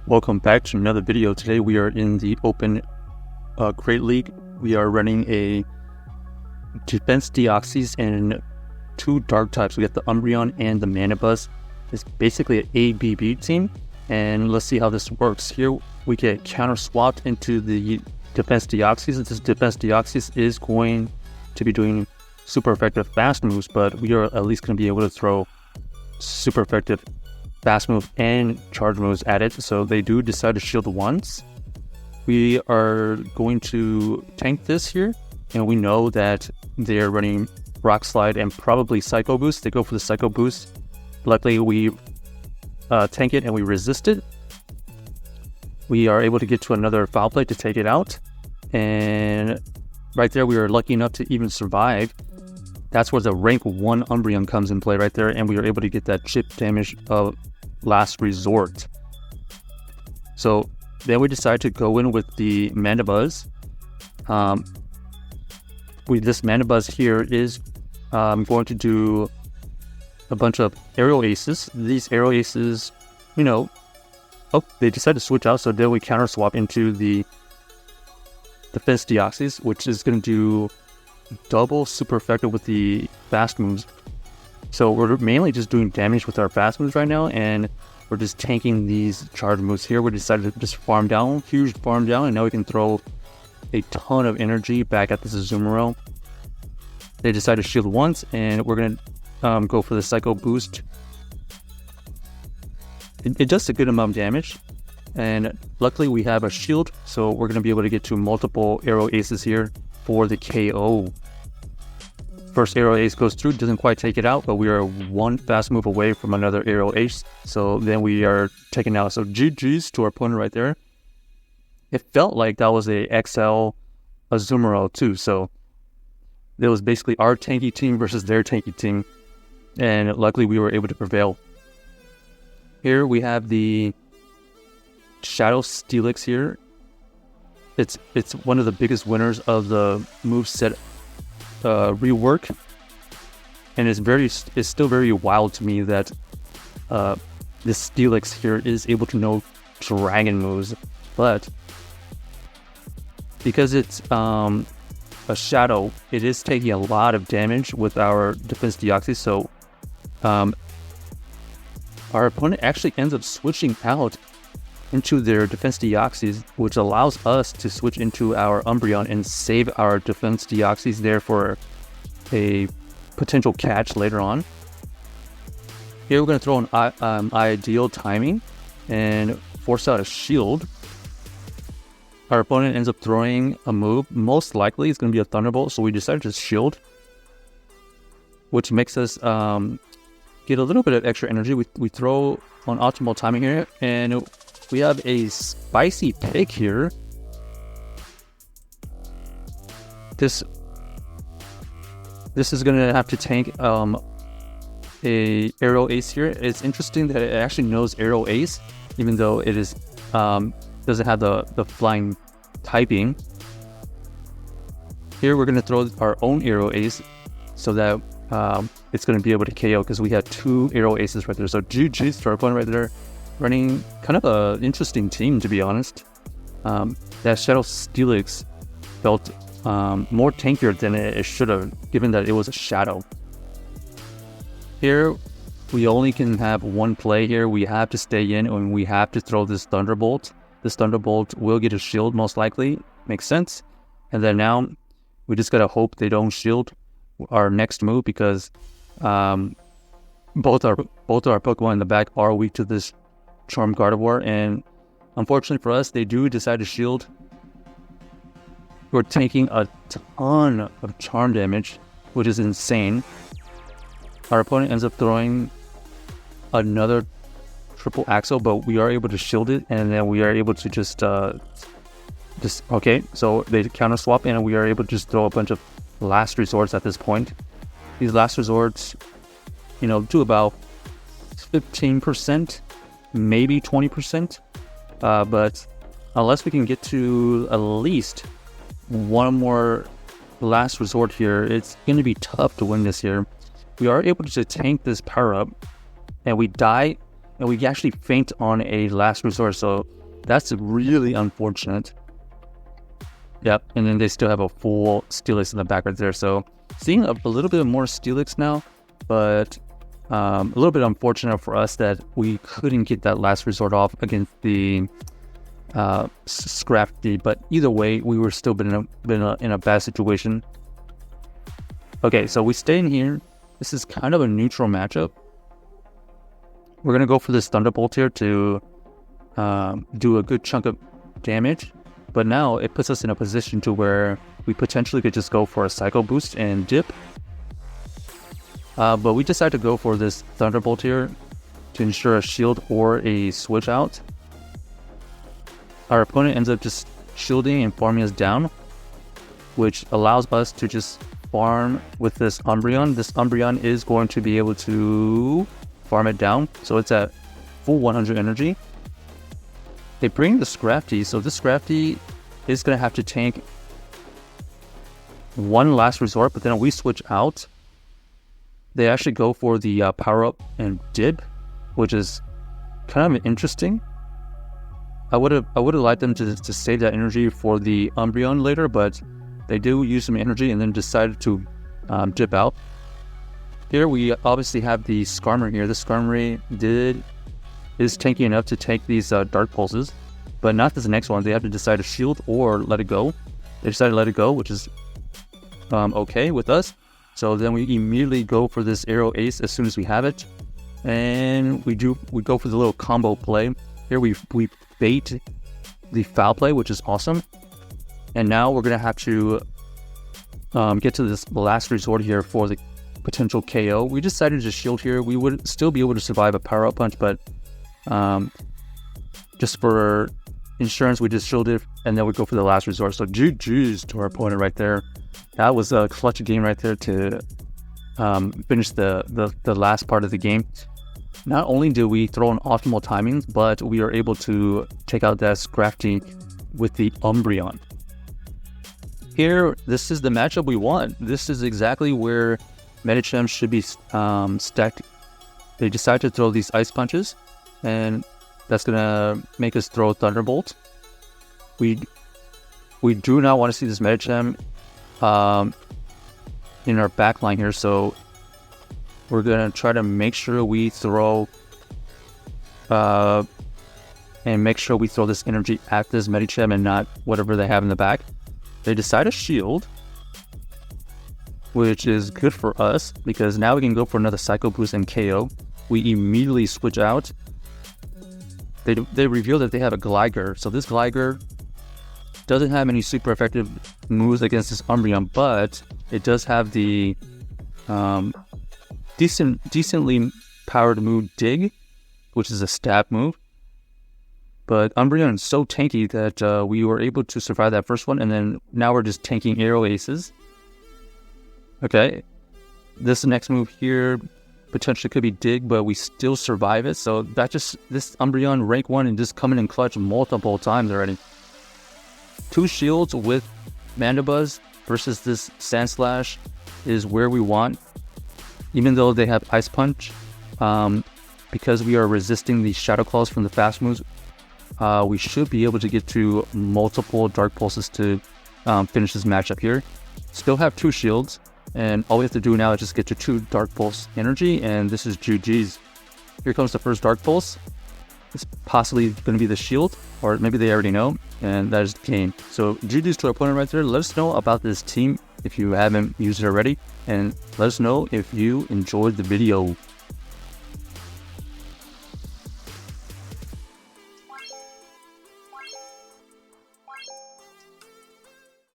Welcome back to another video. Today we are in the Open Great League. We are running a defense Deoxys and two dark types. We got the Umbreon and the Mandibuzz. It's basically an ABB team, and let's see how this works. Here we get counter swapped into the defense Deoxys. This defense Deoxys is going to be doing super effective fast moves, but we are at least going to be able to throw super effective fast move and charge moves at it. So they do decide to shield once. We are going to tank this here, and we know that they're running Rock Slide and probably Psycho Boost. They go for the Psycho Boost. Luckily we tank it and we resist it. We are able to get to another Foul Play to take it out, and right there we are lucky enough to even survive. That's where the rank 1 Umbreon comes in play right there, and we are able to get that chip damage of last resort. So then we decide to go in with the Mandibuzz. This Mandibuzz here is going to do a bunch of aerial aces. These aerial aces, they decide to switch out, so then we counter swap into the defense Deoxys, which is going to do double super effective with the fast moves. So we're mainly just doing damage with our fast moves right now, and we're just tanking these charge moves here. We decided to just farm down, huge farm down, and now we can throw a ton of energy back at this Azumarill. They decide to shield once, and we're going to go for the Psycho Boost. It does a good amount of damage, and luckily we have a shield, so we're going to be able to get to multiple arrow aces here for the KO. First arrow ace goes through, doesn't quite take it out, but we are one fast move away from another arrow ace. So then we are taken out. So GG's to our opponent right there. It felt like that was a XL Azumarill too. So it was basically our tanky team versus their tanky team, and luckily we were able to prevail. Here we have the Shadow Steelix here. It's one of the biggest winners of the moveset rework, and it's still very wild to me that this Steelix here is able to know dragon moves, but because it's a shadow, it is taking a lot of damage with our defense Deoxys. So our opponent actually ends up switching out into their defense Deoxys, which allows us to switch into our Umbreon and save our defense Deoxys there for a potential catch later on. Here we're going to throw an ideal timing and force out a shield. Our opponent ends up throwing a move. Most likely it's going to be a Thunderbolt, so we decided to shield, which makes us get a little bit of extra energy. We throw on optimal timing here, and we have a spicy pick here. This is going to have to tank a Aerial Ace here. It's interesting that it actually knows Aerial Ace, even though it is doesn't have the flying typing. Here we're going to throw our own Aerial Ace so that it's going to be able to KO, because we have two Aerial Aces right there. So GG's to our opponent right there. Running kind of an interesting team, to be honest. That Shadow Steelix felt more tankier than it should have, given that it was a shadow. Here, we only can have one play here. We have to stay in, and we have to throw this Thunderbolt. This Thunderbolt will get a shield, most likely. Makes sense. And then now, we just gotta hope they don't shield our next move, because both our Pokemon in the back are weak to this Charm Gardevoir, and unfortunately for us, they do decide to shield. We're taking a ton of charm damage, which is insane. Our opponent ends up throwing another triple axle, but we are able to shield it, and then we are able to just okay, so they counter swap, and we are able to just throw a bunch of last resorts at this point. These last resorts, do about 15%, maybe 20%, but unless we can get to at least one more last resort here, it's going to be tough to win this here. We are able to tank this power up, and we die and we actually faint on a last resort, so that's really unfortunate. Yep, and then they still have a full Steelix in the back right there, so seeing a little bit more Steelix now, but a little bit unfortunate for us that we couldn't get that last resort off against the Scrafty, but either way, we were still in a bad situation. Okay, so we stay in here. This is kind of a neutral matchup. We're going to go for this Thunderbolt here to do a good chunk of damage. But now it puts us in a position to where we potentially could just go for a Psycho Boost and dip. But we decided to go for this Thunderbolt here to ensure a shield or a switch out. Our opponent ends up just shielding and farming us down, which allows us to just farm with this Umbreon. This Umbreon is going to be able to farm it down, so it's at full 100 energy. They bring the Scrafty, so this Scrafty is going to have to tank one last resort, but then we switch out. They actually go for the power up and dip, which is kind of interesting. I would have liked them to save that energy for the Umbreon later, but they do use some energy and then decided to dip out. Here we obviously have the Skarmory here. The Skarmory is tanky enough to take these Dark Pulses, but not this next one. They have to decide to shield or let it go. They decided to let it go, which is okay with us. So then we immediately go for this Aero Ace as soon as we have it, and we go for the little combo play. Here we bait the Foul Play, which is awesome. And now we're going to have to get to this last resort here for the potential KO. We decided to shield here. We would still be able to survive a power-up punch, but just for insurance, we just shielded, and then we go for the last resort. So GG's to our opponent right there. That was a clutch game right there to finish the last part of the game. Not only do we throw in optimal timings, but we are able to take out that Scrafty with the Umbreon. Here, this is the matchup we want. This is exactly where Medicham should be stacked. They decide to throw these Ice Punches, and that's going to make us throw Thunderbolt. We do not want to see this Medicham in our back line here, so we're going to try to make sure we throw this energy at this Medicham and not whatever they have in the back. They decide to shield, which is good for us because now we can go for another Psycho Boost and KO. We immediately switch out. They reveal that they have a Gligar, so this Gligar doesn't have any super effective moves against this Umbreon, but it does have the decently powered move Dig, which is a stab move. But Umbreon is so tanky that we were able to survive that first one, and then now we're just tanking Aero Aces. Okay, this next move here potentially could be Dig, but we still survive it. So that just, this Umbreon rank 1 and just coming in clutch multiple times already. 2 shields with Mandibuzz versus this Sandslash is where we want. Even though they have Ice Punch, because we are resisting the Shadow Claws from the fast moves, we should be able to get to multiple Dark Pulses to finish this matchup here. Still have 2 shields, and all we have to do now is just get to 2 Dark Pulse energy, and this is GG's. Here comes the first Dark Pulse. It's possibly going to be the shield, or maybe they already know, and that is game. So GG's to our opponent right there. Let us know about this team if you haven't used it already, and let us know if you enjoyed the video.